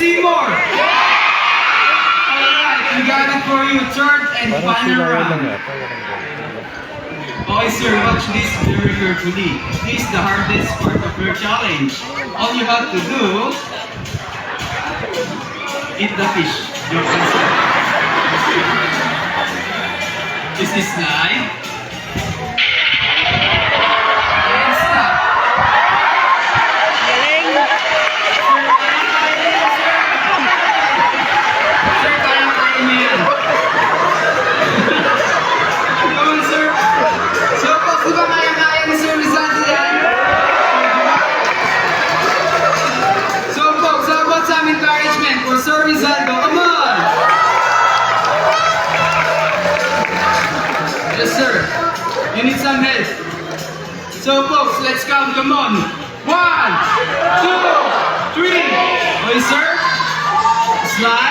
see more? Alright, we got it for you. Third and final round. Okay, sir, watch this very carefully. This is the hardest part of your challenge. All you have to do, eat the fish. Your answer. Is this knife? And stop. Sir, kaya mo yan. Come on, sir. So, folks, di ba kaya-kaya ni Sir Rizal yan? So, folks, how about some encouragement for Sir Rizaldo? Come on! Yes, sir. You need some help. So, folks, let's count. Come on. 1, 2, 3. Okay, sir. Slide.